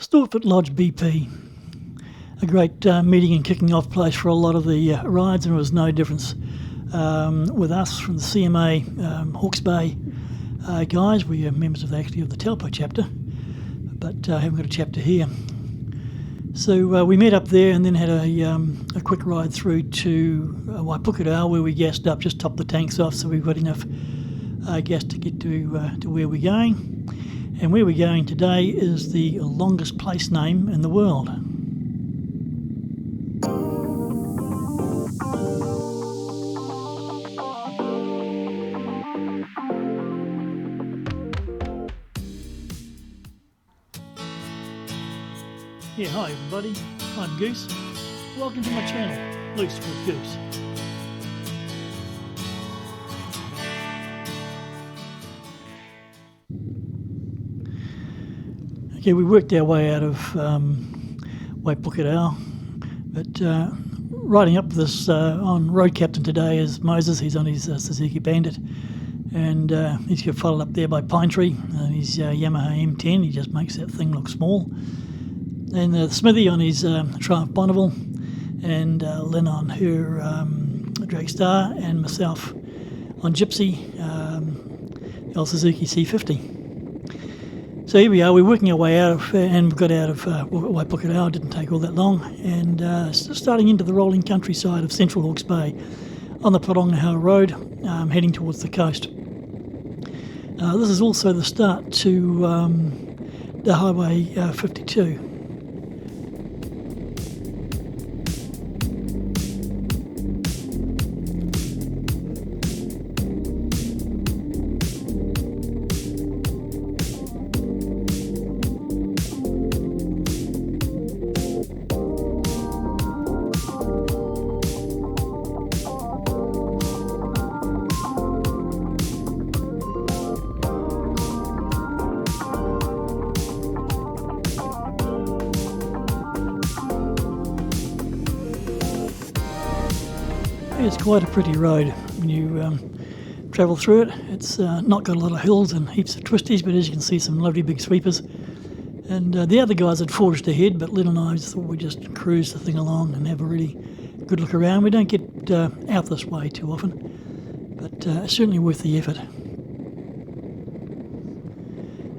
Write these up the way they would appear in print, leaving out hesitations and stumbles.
Stortford Lodge BP, a great meeting and kicking off place for a lot of the rides, and it was no difference with us from the CMA Hawke's Bay guys. We are members of the Taupo chapter, but haven't got a chapter here. So we met up there and then had a quick ride through to Waipukurau, where we gassed up, just topped the tanks off, so we've got enough gas to get to where we're going. And where we're going today is the longest place name in the world. Yeah, hi everybody, I'm Goose. Welcome to my channel, Loose with Goose. Okay, we worked our way out of Waipukurau, but riding up this on road captain today is Moses. He's on his Suzuki Bandit, and he's got followed up there by Pine Tree and his Yamaha M10. He just makes that thing look small. And Smithy on his Triumph Bonneville, and Lynn on her Dragstar, and myself on Gypsy, the old Suzuki C50. So here we are, we're working our way out of, and we got out of Waipukurau. It didn't take all that long, and starting into the rolling countryside of central Hawke's Bay on the Panorama Road, heading towards the coast. This is also the start to the Highway 52. It's quite a pretty road when you travel through it. It's not got a lot of hills and heaps of twisties, but as you can see, some lovely big sweepers. And the other guys had forged ahead, but Lynn and I just thought we'd just cruise the thing along and have a really good look around. We don't get out this way too often, but certainly worth the effort.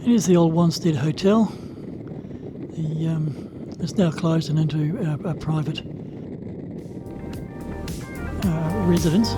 Here's the old Wanstead Hotel. It's now closed and into a private residence.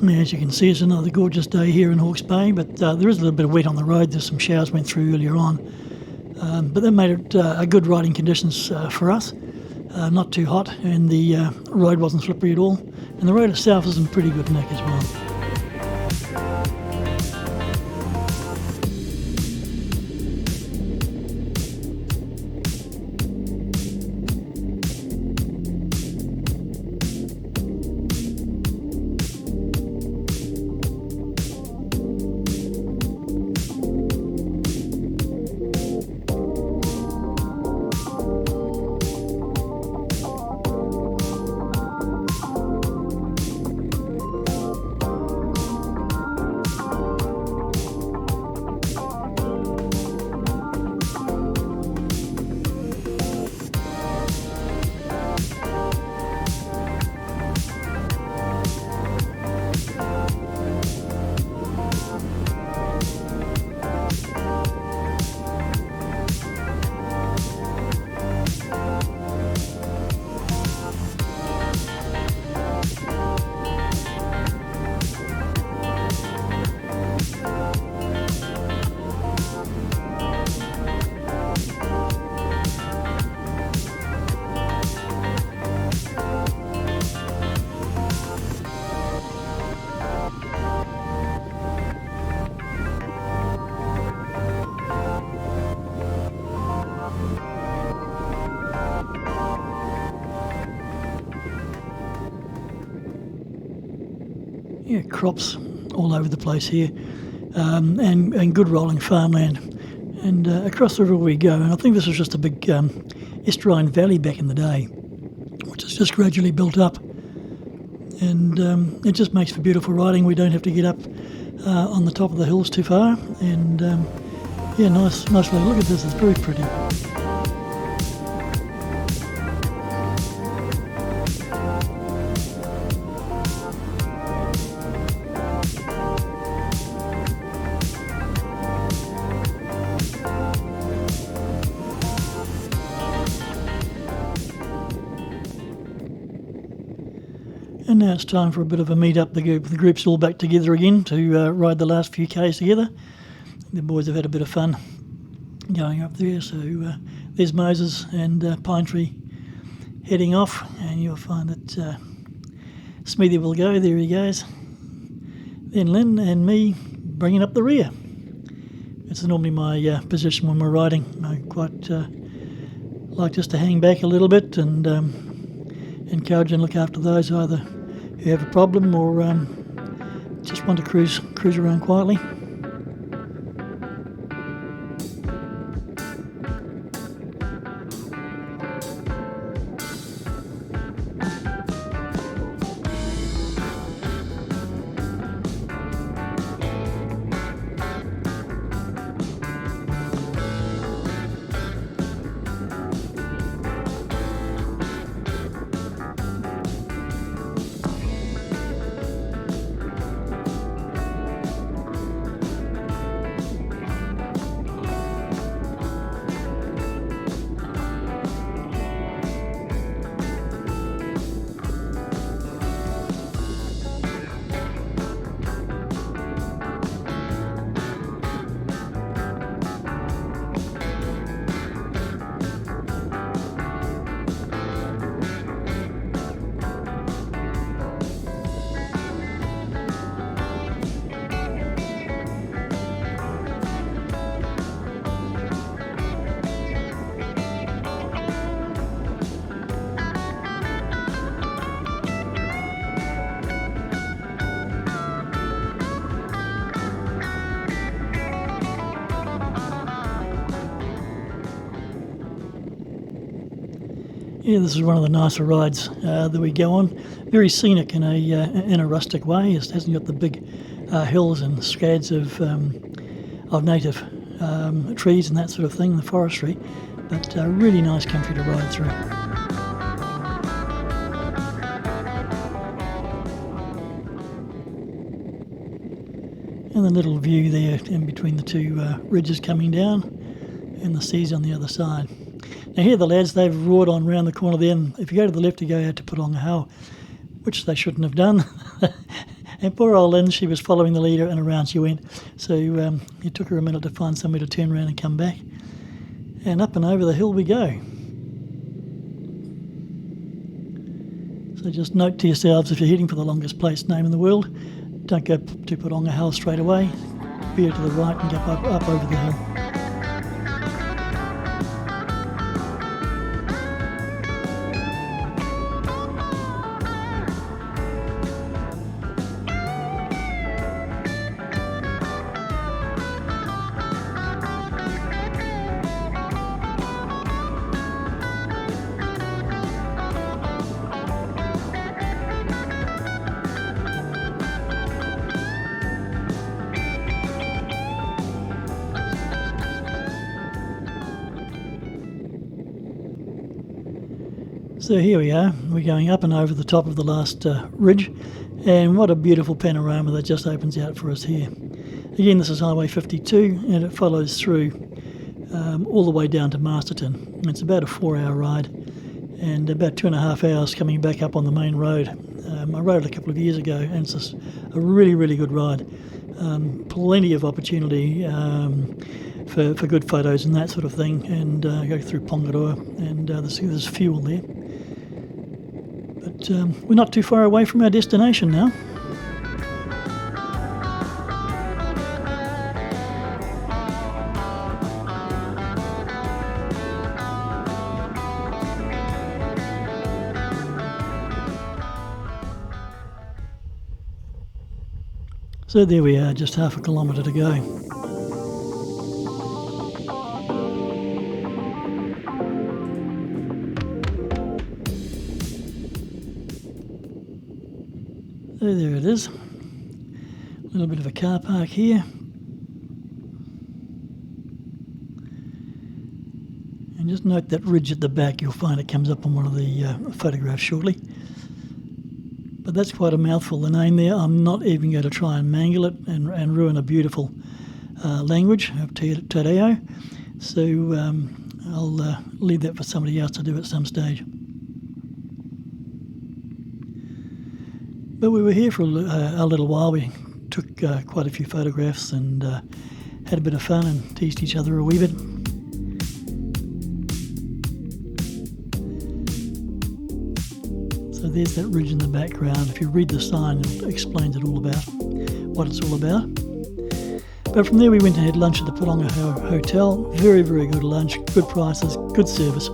As you can see, it's another gorgeous day here in Hawke's Bay, but there is a little bit of wet on the road. There's some showers went through earlier on, but that made it a good riding conditions for us. Not too hot, and the road wasn't slippery at all, and the road itself is in pretty good nick as well. crops all over the place here, and good rolling farmland. And across the river we go, and I think this was just a big estuarine valley back in the day, which has just gradually built up. And it just makes for beautiful riding. We don't have to get up on the top of the hills too far. And nice look at this, it's very pretty. And now it's time for a bit of a meet-up. The group's all back together again to ride the last few Ks together. The boys have had a bit of fun going up there. So there's Moses and Pine Tree heading off, and you'll find that Smithy will go. There he goes. Then Lynn and me bringing up the rear. It's normally my position when we're riding. I quite like just to hang back a little bit and encourage and look after those either who have a problem or just want to cruise around quietly. Yeah, this is one of the nicer rides that we go on. Very scenic in a rustic way. It hasn't got the big hills and scads of native trees and that sort of thing, the forestry, but really nice country to ride through. And the little view there in between the two ridges coming down, and the sea's on the other side. Now here the lads, they've roared on round the corner there, and if you go to the left you go out to Panorama Hill, which they shouldn't have done. And poor old Lynn, she was following the leader and around she went. So it took her a minute to find somewhere to turn around and come back. And up and over the hill we go. So just note to yourselves, if you're heading for the longest place name in the world, don't go to Panorama Hill straight away. Veer to the right and get up over the hill. So here we are, we're going up and over the top of the last ridge, and what a beautiful panorama that just opens out for us here. Again, this is Highway 52 and it follows through all the way down to Masterton. It's about a 4-hour ride and about 2.5 hours coming back up on the main road. I rode it a couple of years ago and it's just a really, really good ride. Plenty of opportunity for good photos and that sort of thing, and go through Pongaroa, and there's fuel there. But we're not too far away from our destination now. So there we are, just half a kilometre to go. So there it is. A little bit of a car park here. And just note that ridge at the back. You'll find it comes up on one of the photographs shortly. But that's quite a mouthful, the name there. I'm not even going to try and mangle it and ruin a beautiful language of Te Reo. So I'll leave that for somebody else to do at some stage. But we were here for a little while. We took quite a few photographs and had a bit of fun and teased each other a wee bit. So there's that ridge in the background. If you read the sign, it explains it all about what it's all about. But from there we went and had lunch at the Panorama Hotel. Very, very good lunch, good prices, good service.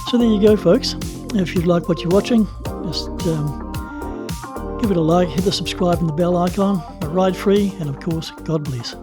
So there you go, folks. If you like what you're watching, just give it a like, hit the subscribe and the bell icon. Ride free, and of course, God bless.